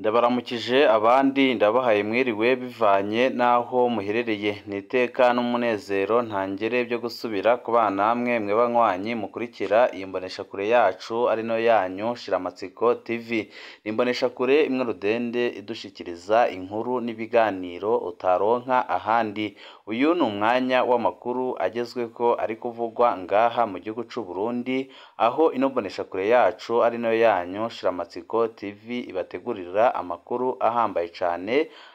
Ndabaramukije abandi ndabahaye mwiriwe bivanye n'aho muherereye n'iteka n'umunezero ntangere byo gusubira kubana namwe mwe banywanyi mukurikira iyi mboneshakure yacu ari no yanyu Shiramatsiko TV. Ni imboneshakure imwe rudende idushikiriza inkuru n'ibiganiro utaronka ahandi. Uyu ni umwanya w'amakuru agezweko ari kuvugwa ngaha mu gihugu c'u Burundi, aho ino mboneshakure yacu ari no yanyu Shiramatsiko TV ibategurira amakuru ahambaye cyane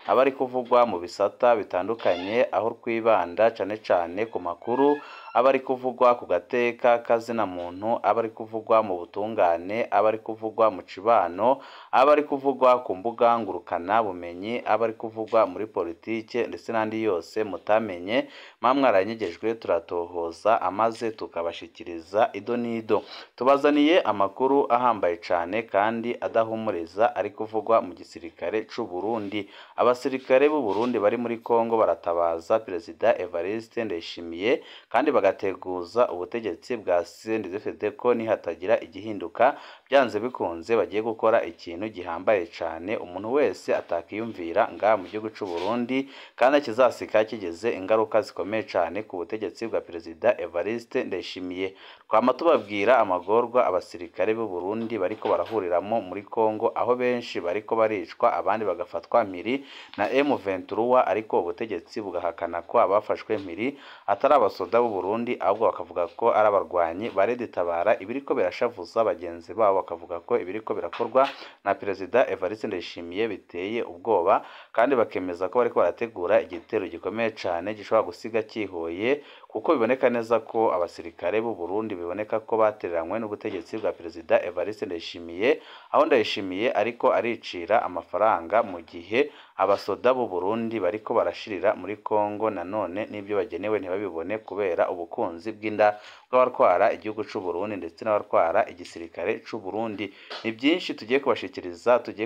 abari kuvugwa mu bisata bitandukanye, aho twibanda cyane cyane ku makuru abari kuvugwa ku gateka kazina muntu, abari kuvugwa mu butungane, abari kuvugwa mu cibano, abari kuvugwa ku mbuga ngurukana bumenyi, abari kuvugwa muri politike ndetse n'andi yose mutamenye mwamwaranyegejwe turatohoza amaze tukabashikiriza ido nido. Tubazaniye amakuru ahambaye cyane kandi adahumuriza ari kuvugwa mu gisirikare c'u Burundi. Abasirikare b'u Burundi bari muri Kongo baratabaza Perezida Evariste Ndayishimiye kandi bagateguza ubutegetsi bwa CNDD-FDD ko nihatagira igihinduka byanze bikunze bagiye gukora ikintu gihambaye cyane umuntu wese atakiyumvira nga mu gihugu c'u Burundi, kandi kizasika kigeze ingaruka zikomeye cyane ku butegetsi bwa Perezida Evariste Ndayishimiye. Twama tubabwira amagorwa abasirikare b'u Burundi bariko barahuriramo muri Kongo, aho benshi bariko baricwa abandi bagafatwa mpiri na M23, ariko ubutegetsi bugahakana ko abafashwe mpiri atari abasoda b'u Burundi ahubwo bakavuga ko ari abarwanyi baredetabara. Ibiriko birashavuza bagenzi babo bakavuga ko ibiriko birakorwa na Perezida Evariste Ndayishimiye biteye ubwoba, kandi bakemeza ko bariko barategura igitero gikomeye cyane gishobora gusiga kihoye, kuko biboneka neza ko abasirikare b'u Burundi biboneka ko batereranywe n'ubutegetsi bwa Perezida Evariste Ndayishimiye, aho Ndayishimiye ariko aricira amafaranga mu gihe abasoda b'u Burundi bariko barashirira muri Kongo nanone n'ibyo bagenewe ntibabibone kubera ubukunzi bw'inda bw'abatwara igihugu c'u Burundi ndetse n'abatwara igisirikare c'u Burundi. Ni byinshi tugiye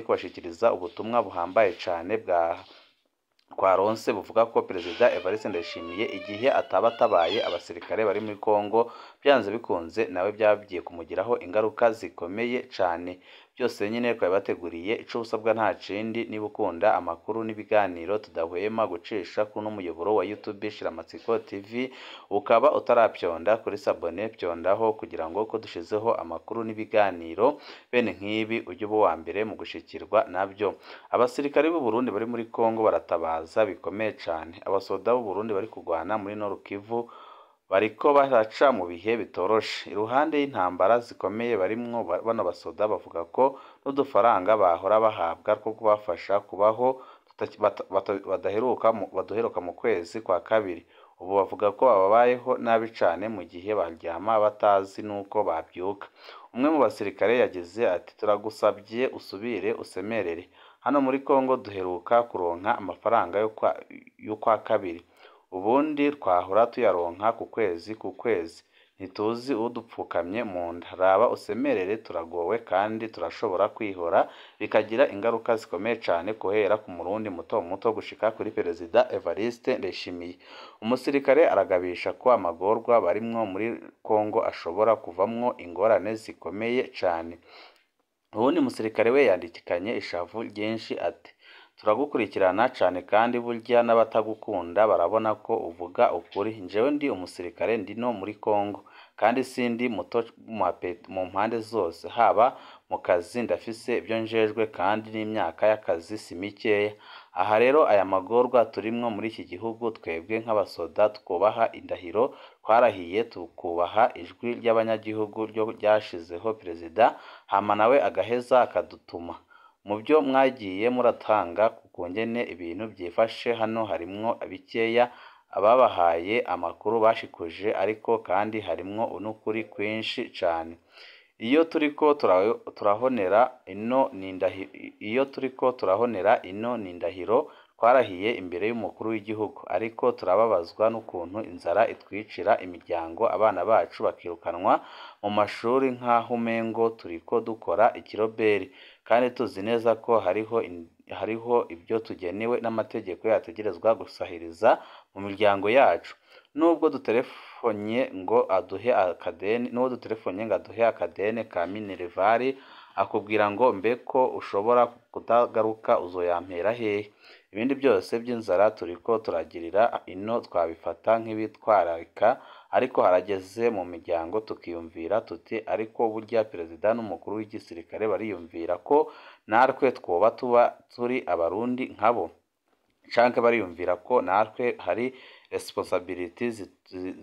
kubashikiriza ubutumwa buhambaye cyane bwa twaronse buvuga ko Perezida Evariste Ndayishimiye igihe atabatabaye abasirikare bari muri Kongo byanze bikunze nawe byagiye kumugiraho ingaruka zikomeye cyane. Byose nyine twabateguriye ico busabwa nta cindi, niba ukunda amakuru n'ibiganiro tudahwema gucisha kuno muyoboro wa YouTube Shiramatsiko TV, ukaba utarapyonda kuri sabone pyondaho kugira ngo ko dushizeho amakuru n'ibiganiro bene nk'ibi ujye uba wa mbere mu gushikirwa nabyo. Abasirikare b'u Burundi bari muri Kongo baratabaza bikomeye cyane. Abasoda b'u Burundi bari kugwana muri Nord Kivu bariko baraca mu bihe bitoroshe iruhande y'intambara zikomeye barimwo. Bano basoda bavuga ko n'udufaranga bahora bahabwa two kubafasha kubaho baduheruka mu kwezi kwa kabiri, ubu bavuga ko babayeho nabi cane mu gihe baryama batazi nuko babyuka. Umwe mu basirikare yagize ati turagusabye usubire usemerere, hano muri Kongo duheruka kuronka amafaranga yo kwa kabiri, ubundi twahora tuyaronka ku kwezi ntituzi udupfukamye mu nda. Raba usemerere, turagowe kandi turashobora kwihora bikagira ingaruka zikomeye cyane guhera ku murundi muto muto gushika kuri Perezida Evariste Ndayishimiye. Umusirikare aragabisha ko amagorwa barimwo muri Kongo ashobora kuvamwo ingorane zikomeye cyane. Ubundi musirikare we yandikikanye ishavu ryinshi ati turagukurikirana cyane kandi burya n'abatagukunda barabona ko uvuga ukuri. Njyewe ndi umusirikare ndino muri Kongo kandi sindi muto mu mpande zose, haba mu kazi ndafise ibyo njejwe kandi n'imyaka y'akazi si mikeya. Aha rero aya magorwa turimwo muri iki gihugu, twebwe nk'abasoda twubaha indahiro twarahiye tukubaha ijwi ry'abanyagihugu ryo ryashizeho Perezida, hama nawe agaheza akadutuma mu byo mwagiye muratanga kukungene ibintu byifashe hano harimwo bikeya ababahaye amakuru bashikuje, ariko kandi harimwo unukuri kwinshi cyane. Iyo turiko turahonera ino n'indahiro twarahiye imbere y'umukuru w'igihugu, ariko turababazwa n'ukuntu inzara itwicira imiryango, abana bacu bakirukanwa mu mashuri nk'aho umengo turiko dukora ikiroberi, kandi tuzi neza ko hariho ibyo tugenewe n'amategeko yategerezwa gusahiriza mu miryango yacu. Nubwo duterefonye ngo aduhe akadeni ka Minervari akubwira ngo mbe ko ushobora kutagaruka uzoyampera hehe. Ibindi byose by'inzara turiko turagirira ino twabifata nk'ibitwararika, ariko harageze mu miryango tukiyumvira tuti ariko burya perezida n'umukuru w'igisirikare bariyumvira ko natwe twoba tuba turi abarundi nkabo, canke bariyumvira ko natwe hari responsibility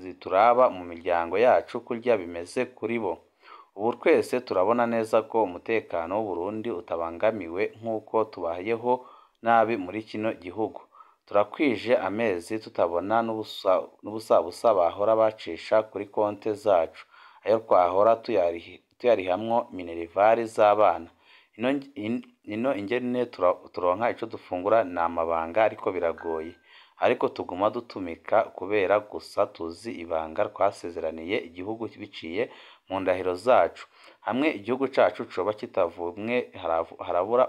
zituraba mu miryango yacu kurya bimeze kuri bo. Ubu twese turabona neza ko umutekano w'Uburundi utabangamiwe nk'uko tubayeho nabi muri kino gihugu. Turakwije amezi tutabona n'ubusabusa bahora bacisha kuri konte zacu, ayo twahora tuyarihamwo minervari z'abana. Ino ingene turonka ico dufungura ni amabanga ariko biragoye, ariko tuguma dutumika kubera gusa tuzi ibanga twasezeraniye igihugu biciye mu ndahiro zacu. Hamwe igihugu cacu coba kitavumwe harabura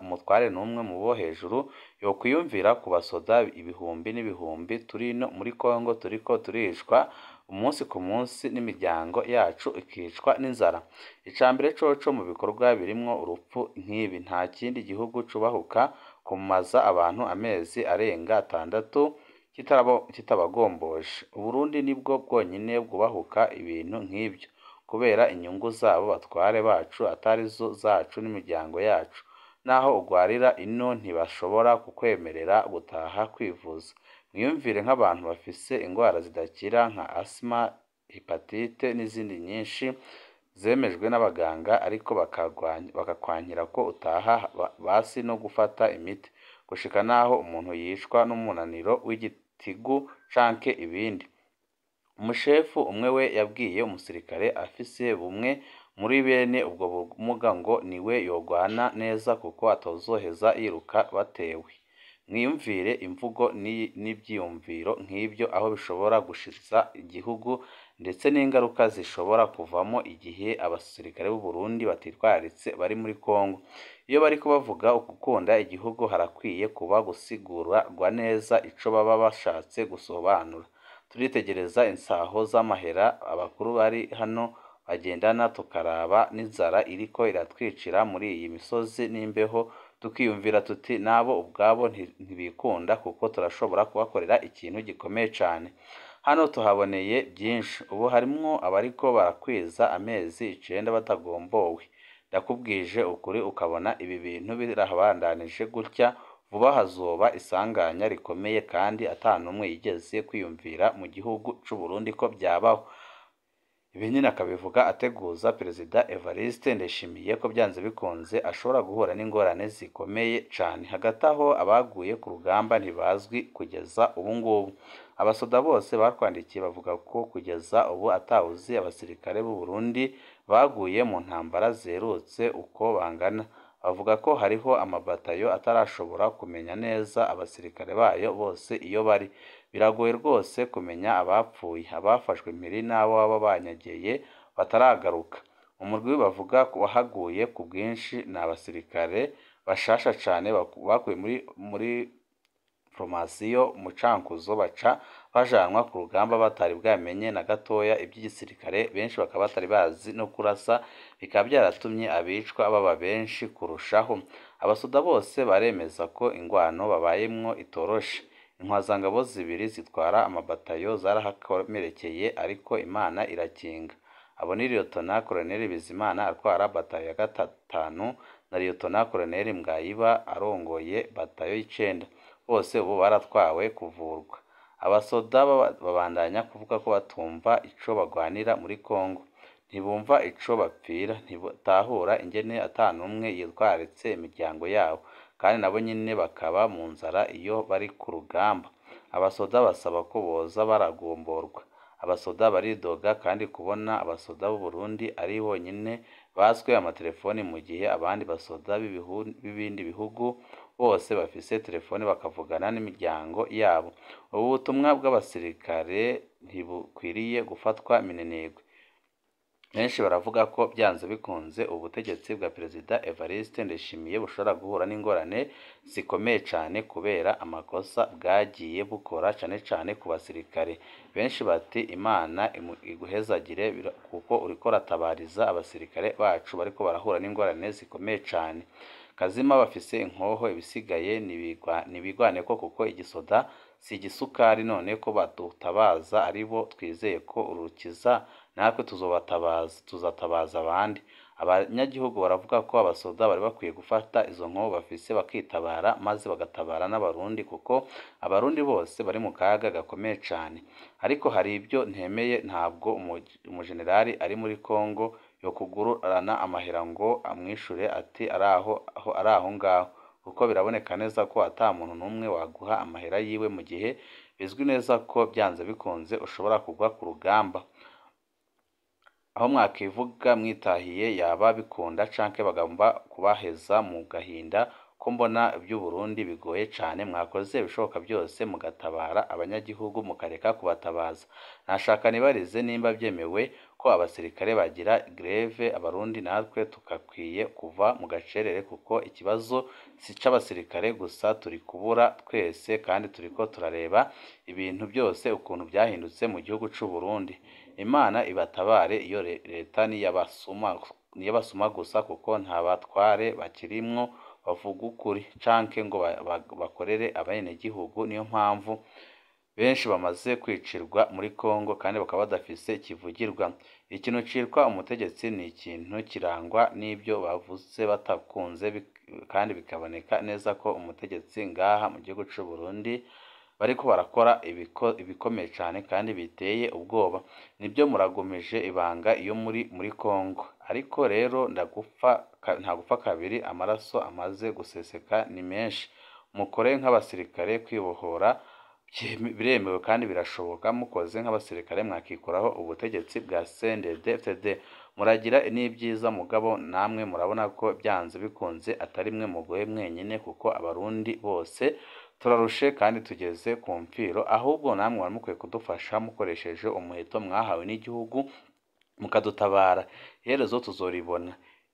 umutware n'umwe mu bo hejuru yokwiyumvira ku basoda ibihumbi n'ibihumbi turi no muri Kongo turiko turishwa umunsi ku munsi n'imiryango yacu ikicwa n'inzara. Icambere coco mu bikorwa birimwo urupfu nk'ibi nta kindi gihugu cubahuka kumaza abantu amezi arenga 6 kitabagomboje. Uburundi nibwo bwonyine bwubahuka ibintu nk'ibyo kubera inyungu zabo batware bacu atarizo zacu n'imiryango yacu. Naho ugwarira ino ntibashobora kukwemerera gutaha kwivuza. Mwiyumvire nk'abantu bafise ingwara zidakira nka asima, hepatite n'izindi nyinshi zemejwe n'abaganga, ariko bakakwankira ko utaha basi no gufata imiti, gushika naho umuntu yishwa n'umunaniro w'igitigu canke ibindi. Umushefu umwe we yabwiye umusirikare afise bumwe muri bene ubwo bumuga ngo niwe yogwana neza kuko atozoheza yiruka batewe. Mwiyumvire imvugo n'ivyiyumviro nk'ibyo aho bishobora gushitsa igihugu ndetse n'ingaruka zishobora kuvamo igihe abasirikare b'u Burundi batitwararitse bari muri Kongo. Iyo bariko bavuga ukukunda igihugu harakwiye kuba gusigurwa neza ico baba bashatse gusobanura. Turitegereza insaho z'amahera abakuru bari hano bagendana, tukaraba n'inzara iriko iratwicira muri iyi misozi n'imbeho, tukiyumvira tuti nabo ubwabo ntibikunda kuko turashobora kubakorera ikintu gikomeye cane. Hano tuhaboneye byinshi, ubu harimwo abariko barakwiza amezi 9 batagombowe. Ndakubwije ukuri ukabona ibi bintu birabandanije gutya, vuba hazoba isanganya rikomeye kandi atanumwe yigeze kwiyumvira mu gihugu c'u Burundi ko byabaho. Ibi nyine akabivuga ateguza Perezida Evariste Ndayishimiye ko byanze bikunze ashobora guhura n'ingorane zikomeye cane. Hagati aho abaguye ku rugamba ntibazwi kugeza ubu ngubu. Abasoda bose barwandikiye bavuga ko kugeza ubu atawuzi abasirikare b'u Burundi baguye mu ntambara zerutse uko bangana. Bavuga ko hariho amabatayo atarashobora kumenya neza abasirikare bayo bose iyo bari. Biragoye rwose kumenya abapfuye, abafashwe impiri n'abo baba banyageye bataragaruka. Umurwi bavuga ko wahaguye ku bwinshi ni abasirikare bashasha cane bakuye muri formasiyo mu Cankuzo baca bajanwa ku rugamba batari bwamenye na gatoya iby'igisirikare, benshi bakaba batari bazi no kurasa, bikaba byaratumye abicwa baba benshi kurushaho. Abasoda bose baremeza ko ingwano babayemwo itoroshe. Intwazangabo zibiri zitwara amabatayo zarahakomerekeye, ariko Imana irakinga. Abo ni Liyetona Koloneli Bizimana atwara batayo ya 5 na Liyetona Koloneli Mbwayiba arongoye batayo y'9. Bose ubu baratwawe kuvurwa. Abasoda babandanya kuvuga ko batumva ico bagwanira muri Kongo, ntibumva ico bapfira, ntibutahura ingene atanumwe yitwaritse imiryango yabo, kandi nabo nyine bakaba mu nzara iyo bari ku rugamba. Abasoda basaba ko boza baragomborwa. Abasoda baridoga kandi kubona abasoda b'u Burundi ari bonyine baswe amatelefoni, mu gihe abandi basoda b'ibindi bihugu bose bafise telefoni bakavugana n'imiryango yabo. Ubu butumwa bw'abasirikare ntibukwiriye gufatwa minenegwe. benshi baravuga ko byanze bikunze ubutegetsi bwa Perezida Evariste Ndayishimiye bushobora guhura n'ingorane zikomeye cyane kubera amakosa bwagiye bukora cyane cyane ku basirikare. Benshi bati Imana iguhezagire kuko uriko ratabariza abasirikare bacu bariko barahura n'ingorane zikomeye cyane. Kazima bafise inkoho ibisigaye nibigwane ko kuko igisoda si igisukari, none ko badutabaza aribo twizeye ko urukiza, natwe tuzatabaza abandi. Abanyagihugu baravuga ko abasoda bari bakwiye gufata izo nkoho bafise bakitabara maze bagatabara n'abarundi kuko abarundi bose bari mu kaga gakomeye cyane. Ariko hari ibyo ntemeye, ntabwo umujenerali ari muri Kongo yo kugurana amahera ngo amwishure ati araho ngaho, kuko biraboneka neza ko ata muntu n'umwe waguha amahera yiwe mu gihe bizwi neza ko byanze bikunze ushobora kugwa ku rugamba. Aho mwakivuga mwitahiye yaba bikunda canke bagomba kubaheza mu gahinda ko mbona iby'Uburundi bigoye cyane. Mwakoze ibishoboka byose mugatabara abanyagihugu mukareka kubatabaza. Nashaka nibarize nimba byemewe ko abasirikare bagira greve, abarundi natwe tukakwiye kuva mu gacerere kuko ikibazo si c'abasirikare gusa, turi kubura twese kandi turiko turareba ibintu byose ukuntu byahindutse mu gihugu c'u Burundi. Imana ibatabare iyo leta niyabasuma gusa kuko nta batware bakirimwo bavuga ukuri canke ngo bakorere abenegihugu. Niyo mpamvu benshi bamaze kwicirwa muri Kongo kandi bakaba badafise ikivugirwa. Ikintu citwa umutegetsi ni ikintu kirangwa n'ibyo bavuze batakunze, kandi bikaboneka neza ko umutegetsi ngaha mu gihugu c'u Burundi bariko barakora ibikomeye cyane kandi biteye ubwoba. Nibyo muragumije ibanga iyo muri Kongo, ariko rero nta gupfa kabiri, amaraso amaze guseseka ni menshi. Mukore nk'abasirikare, kwibohora biremewe kandi birashoboka. Mukoze nk'abasirikare mwakikuraho ubutegetsi bwa CNDD-FDD. Muragira n'ibyiza mugabo namwe murabona ko byanze bikunze atari mwe mugoye mwenyine, kuko abarundi bose turarushe kandi tugeze ku mfiro. Ahubwo namwe mukwiye kudufasha mukoresheje umuheto mwahawe n'igihugu mukadutabara. Iherezo tuzoribona.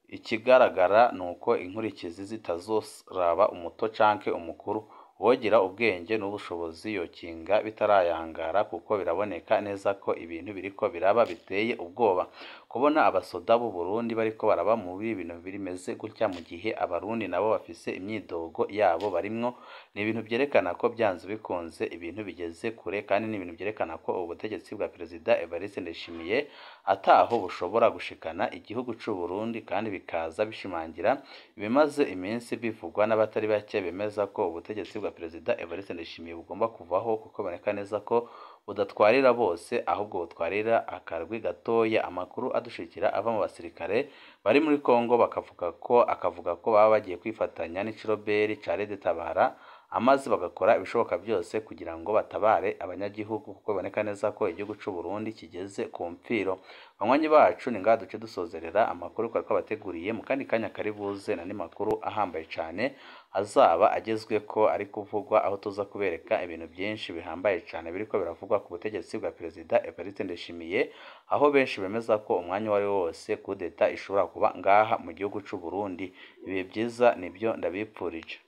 Ikigaragara nuko inkurikizi zitazoraba umuto canke umukuru. Wogira ubwenge n'ubushobozi yokinga bitarayangara, kuko biraboneka neza ko ibintu biriko biraba biteye ubwoba. Kubona abasoda b'u Burundi bariko baraba muri ibintu birimeze gutya mu gihe abarundi nabo bafise imyidogo yabo barimwo, ni ibintu byerekana ko byanze bikunze ibintu bigeze kure, kandi ni ibintu byerekana ko ubutegetsi bwa Perezida Evariste Ndayishimiye ataho bushobora gushikana igihugu c'u Burundi, kandi bikaza bishimangira ibimaze iminsi bivugwa n'abatari bake bemeza ko ubutegetsi bwa Perezida Evariste Ndayishimiye bugomba kuvaho, kuko boneka neza ko budatwarira bose ahubwo butwarira akarwi gatoya. Amakuru adushikira ava mu basirikare bari muri Kongo akavuga ko baba bagiye kwifatanya n'iciroberi ca Red Tabara, amaze bagakora ibishoboka byose kugira ngo batabare abanyagihugu, kuko boneka neza ko igihugu c'u Burundi kigeze ku mfiro. Banywanyi bacu ni ngaha duce dusozerera amakuru twari twabateguriye. Mu kandi kanya kari buze n'andi makuru ahambaye cyane azaba agezweko ari kuvugwa, aho tuza kubereka ibintu byinshi bihambaye cyane biriko biravugwa ku butegetsi bwa Perezida Evariste Ndayishimiye, aho benshi bemeza ko umwanya wari wose kudeta ishobora kuba ngaha mu gihugu c'u Burundi. Ibihe byiza nibyo ndabipfurije.